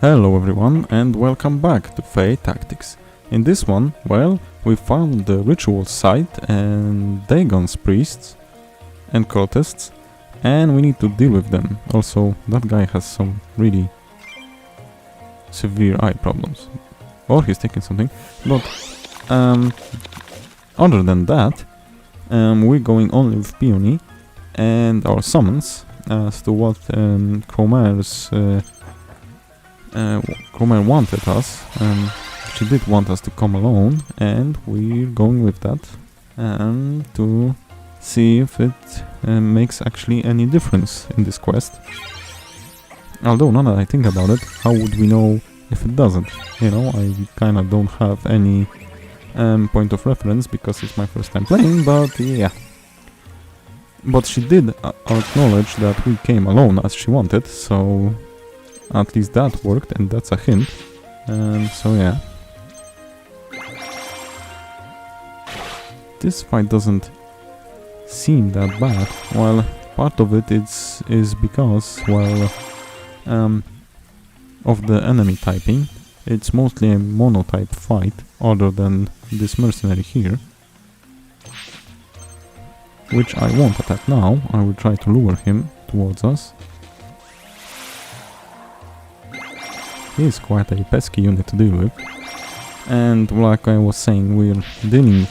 Hello everyone and welcome back to Fae Tactics. In this one, well, we found the ritual site and Dagon's priests and cultists, and we need to deal with them. Also, that guy has some really severe eye problems. Or he's taking something. But other than that, we're going only with Peony and our summons as to what Cromer wanted us. She did want us to come alone, and we're going with that to see if it makes actually any difference in this quest. Although, now that I think about it, how would we know if it doesn't? You know, I kinda don't have any point of reference because it's my first time playing, but yeah. But she did acknowledge that we came alone as she wanted, so at least that worked, and that's a hint. So yeah. This fight doesn't seem that bad. Well, part of it is because, well, of the enemy typing. It's mostly a monotype fight, other than this mercenary here, which I won't attack now. I will try to lure him towards us. He is quite a pesky unit to deal with, and like I was saying, we're dealing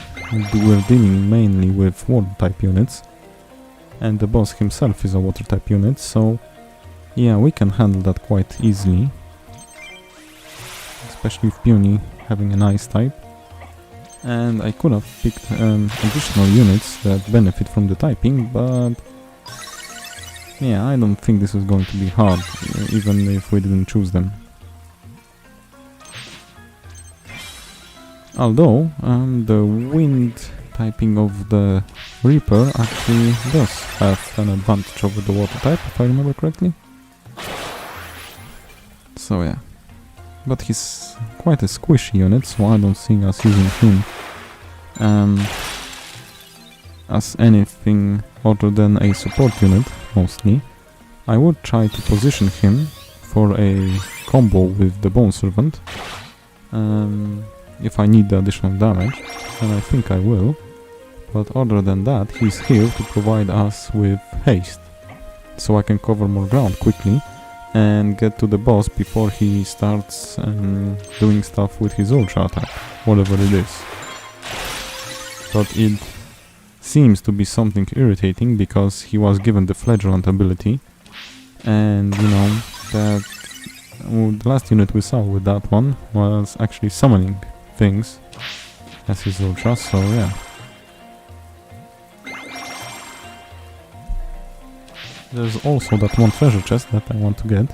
mainly with water type units, and the boss himself is a water type unit, so yeah, we can handle that quite easily, especially with Peony having an ice type. And I could have picked additional units that benefit from the typing, but yeah, I don't think this is going to be hard, even if we didn't choose them. Although, the wind typing of the Reaper actually does have an advantage over the water type, if I remember correctly. So yeah. But he's quite a squishy unit, so I don't see us using him as anything other than a support unit, mostly. I would try to position him for a combo with the Bone Servant, if I need the additional damage, and I think I will. But other than that, he's here to provide us with haste, so I can cover more ground quickly and get to the boss before he starts doing stuff with his ultra attack, whatever it is. But it seems to be something irritating because he was given the flagellant ability, and you know that the last unit we saw with that one was actually summoning things as his ultra, so yeah. There's also that one treasure chest that I want to get.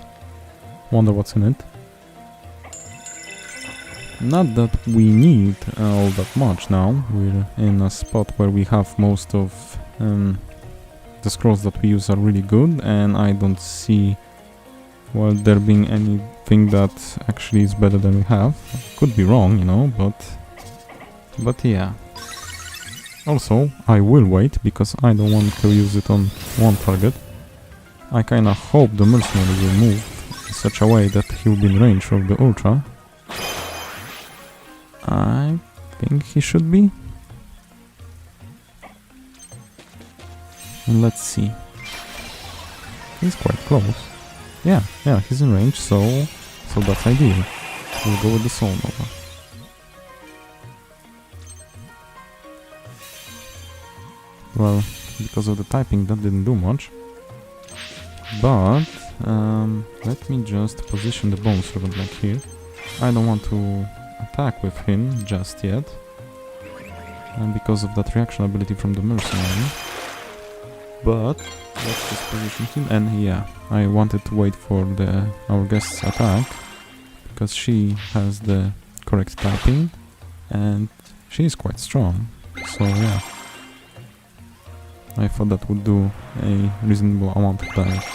Wonder what's in it. Not that we need all that much now. We're in a spot where we have most of the scrolls that we use are really good, and I don't see, well, there being anything that actually is better than we have. Could be wrong, you know, but yeah. Also, I will wait because I don't want to use it on one target. I kinda hope the mercenary will move in such a way that he will be in range of the ultra. I think he should be. And let's see. He's quite close. Yeah, he's in range, so that's ideal. We'll go with the Soul Nova. Well, because of the typing, that didn't do much. But let me just position the Bone Servant like here. I don't want to attack with him just yet, and because of that reaction ability from the mercenary. But let's just position him, and yeah, I wanted to wait for our guest's attack because she has the correct typing and she is quite strong, so yeah, I thought that would do a reasonable amount of damage.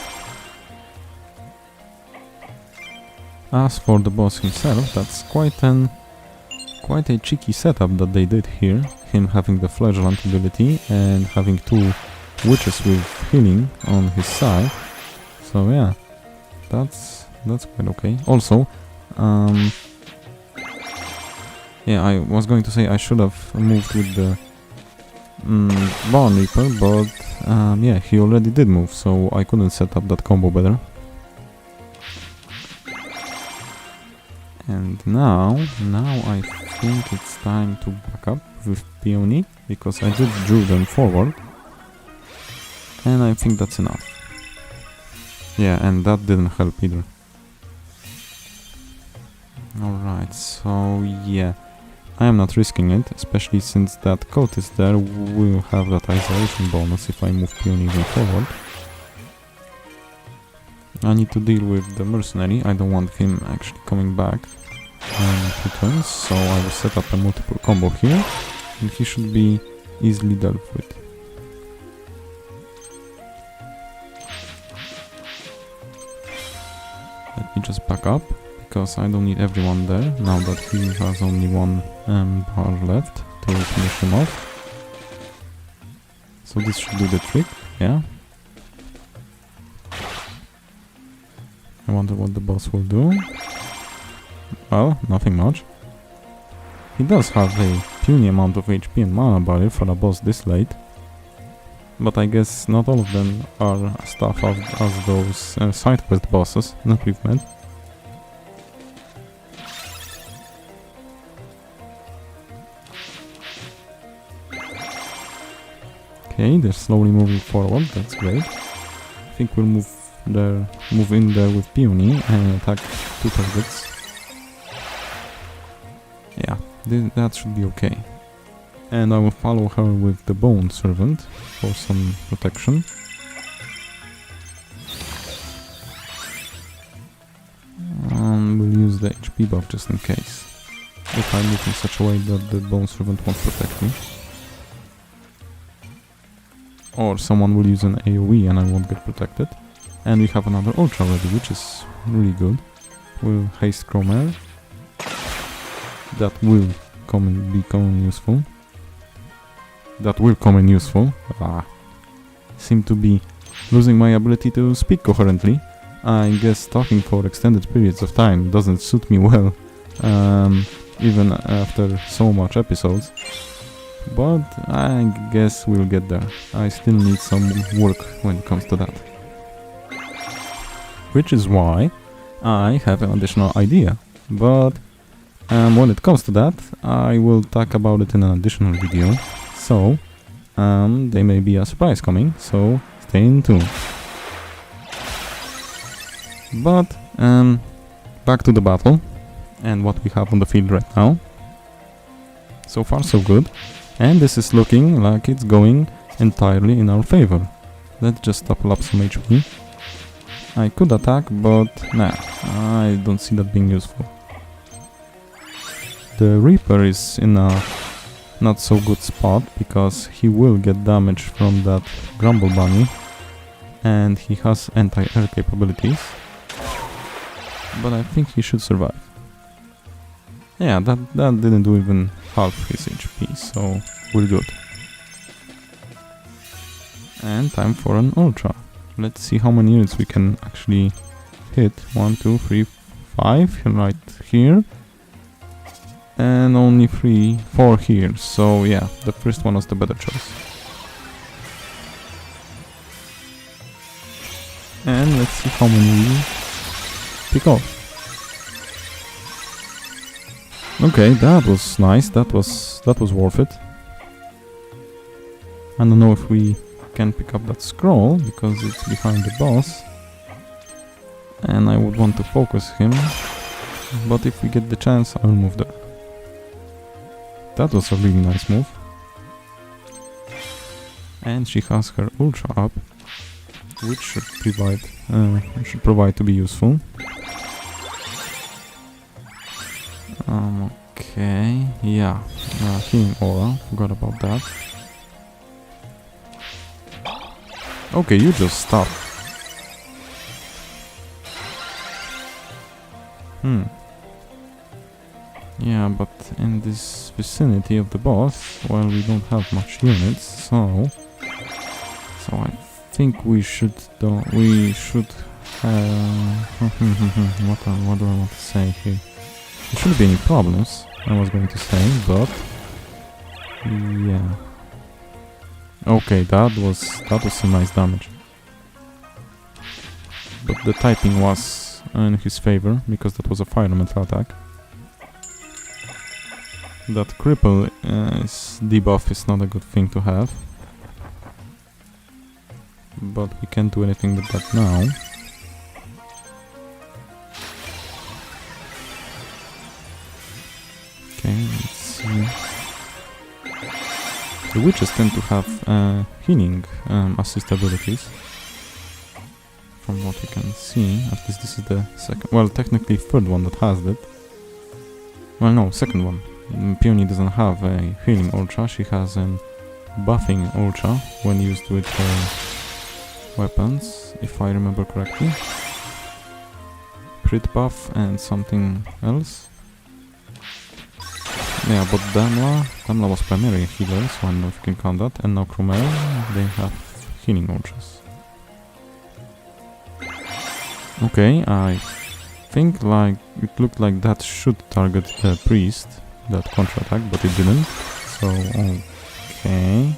As for the boss himself, that's quite a cheeky setup that they did here. Him having the flagellant ability and having two witches with healing on his side. So yeah, that's that's quite okay. Also, yeah, I was going to say I should have moved with the Barn Reaper, but yeah, he already did move, so I couldn't set up that combo better. And now I think it's time to back up with Peony, because I did drew them forward. And I think that's enough. Yeah, and that didn't help either. Alright, so yeah, I am not risking it, especially since that coat is there. We'll have that isolation bonus if I move Peony even forward. I need to deal with the mercenary. I don't want him actually coming back in 2 turns, so I will set up a multiple combo here, and he should be easily dealt with. Let me just back up, because I don't need everyone there, now that he has only 1 bar left to finish him off. So this should do the trick, yeah. I wonder what the boss will do. Well, nothing much. He does have a puny amount of HP and mana barrier for a boss this late. But I guess not all of them are stuff as those side quest bosses that we've met. Okay, they're slowly moving forward, that's great. I think we'll move in there with Peony and attack 2 targets. Yeah, that should be okay. And I will follow her with the Bone Servant for some protection. We'll use the HP buff just in case. If I move in such a way that the Bone Servant won't protect me. Or someone will use an AoE and I won't get protected. And we have another Ultra ready, which is really good. We'll haste Chromare. That will become useful. Seem to be losing my ability to speak coherently. I guess talking for extended periods of time doesn't suit me well, even after so much episodes. But I guess we'll get there. I still need some work when it comes to that. Which is why I have an additional idea. But when it comes to that, I will talk about it in an additional video. So, there may be a surprise coming, so stay in tune. But, back to the battle and what we have on the field right now. So far so good, and this is looking like it's going entirely in our favor. Let's just double up some HP. I could attack, but nah, I don't see that being useful. The Reaper is in a not so good spot, because he will get damage from that Grumble Bunny, and he has anti-air capabilities, but I think he should survive. Yeah, that didn't do even half his HP, so we're good. And time for an Ultra. Let's see how many units we can actually hit. 1, 2, 3, 5 right here. And only 4 here, so yeah, the first one was the better choice. And let's see how many we pick off. Okay, that was nice, that was worth it. I don't know if we can pick up that scroll, because it's behind the boss. And I would want to focus him, but if we get the chance, I'll move there. That was a really nice move. And she has her Ultra up, which should provide to be useful. Okay, yeah, healing aura, forgot about that. Okay, you just stop. Yeah, but in this vicinity of the boss, well, we don't have much units, so I think we should what do I want to say here? There shouldn't be any problems, I was going to say, but yeah. Okay, that was some nice damage. But the typing was in his favor, because that was a fire elemental attack. That cripple debuff is not a good thing to have. But we can't do anything with that now. Okay, let's see. The witches tend to have healing assist abilities. From what you can see, at least this is the second, well, technically third one that has that. Well, no, second one. Peony doesn't have a healing ultra, she has a buffing ultra when used with weapons, if I remember correctly. Crit buff and something else. Yeah, but Damla was primarily a healer, so I don't know if you can count that. And now Cromer, they have healing ultras. Okay, I think like it looked like that should target the priest, that contra attack, but it didn't. So okay.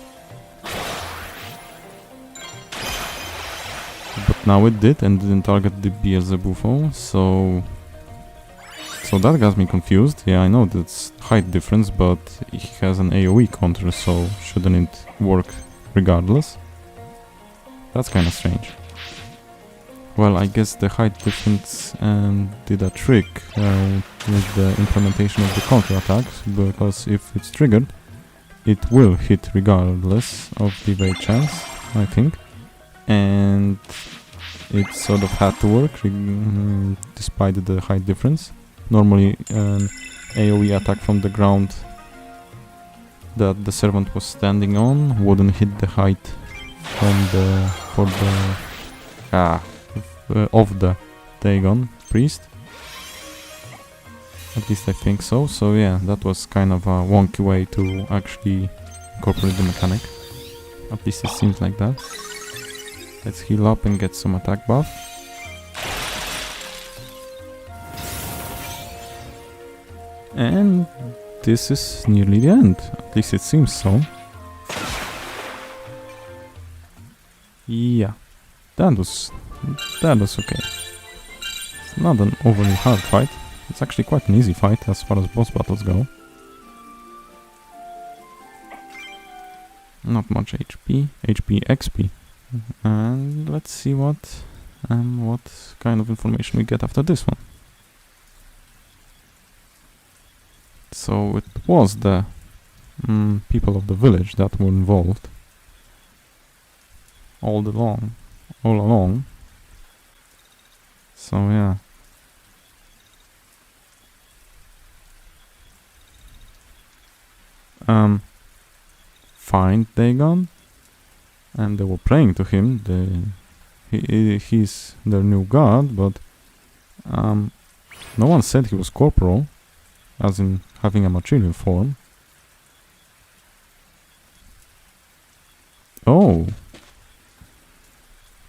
But now it did and didn't target the Beelzebufo, so that got me confused. Yeah, I know that's height difference, but he has an AoE counter, so shouldn't it work regardless? That's kinda strange. Well, I guess the height difference did a trick with the implementation of the counter attacks, because if it's triggered, it will hit regardless of the evade chance, I think. And it sort of had to work despite the height difference. Normally an AoE attack from the ground that the servant was standing on wouldn't hit the height from of the Dagon priest. At least I think so. So yeah, that was kind of a wonky way to actually incorporate the mechanic. At least it seems like that. Let's heal up and get some attack buff. And this is nearly the end. At least it seems so. Yeah, that was okay. It's not an overly hard fight. It's actually quite an easy fight as far as boss battles go. Not much HP, XP. And let's see what kind of information we get after this one. So it was the people of the village that were involved all along. So yeah. Find Dagon, and they were praying to him. He's their new god, but no one said he was corporal, as in having a material form. Oh,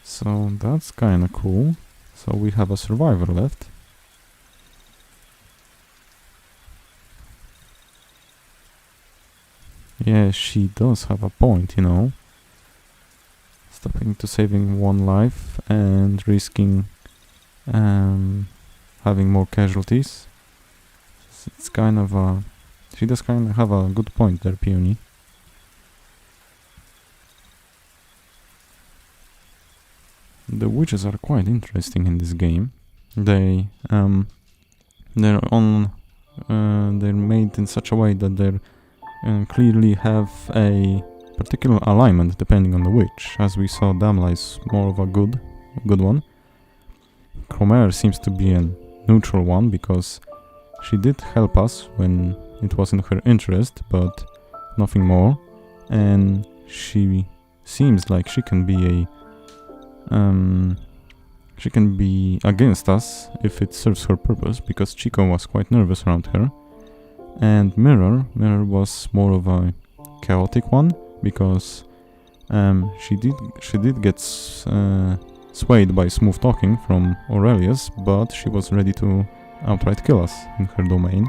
so that's kinda cool. So we have a survivor left. Yeah, she does have a point, you know. Stopping to saving one life and risking having more casualties. It's kind of a... She does kind of have a good point there, Peony. The witches are quite interesting in this game. They're made in such a way that they clearly have a particular alignment depending on the witch. As we saw, Damla is more of a good one. Cromer seems to be a neutral one because she did help us when it was in her interest, but nothing more. And she seems like she can be against us if it serves her purpose, because Chico was quite nervous around her. And Mirror was more of a chaotic one, because she did get swayed by smooth talking from Aurelius, but she was ready to outright kill us in her domain.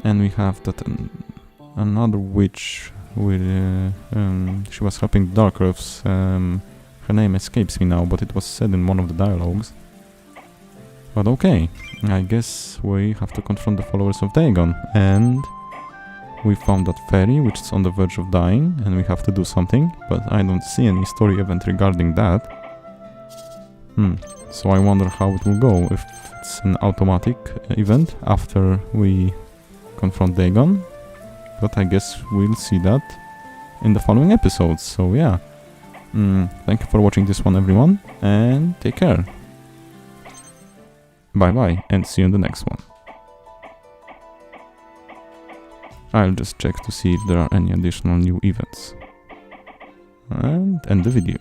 And we have that another witch with she was helping Dark Earths. Her name escapes me now, but it was said in one of the dialogues. But okay, I guess we have to confront the followers of Dagon, and we found that fairy which is on the verge of dying, and we have to do something, but I don't see any story event regarding that. So I wonder how it will go, if it's an automatic event after we confront Dagon, but I guess we'll see that in the following episodes, so yeah. Thank you for watching this one, everyone, and take care. Bye bye, and see you in the next one. I'll just check to see if there are any additional new events. And end the video.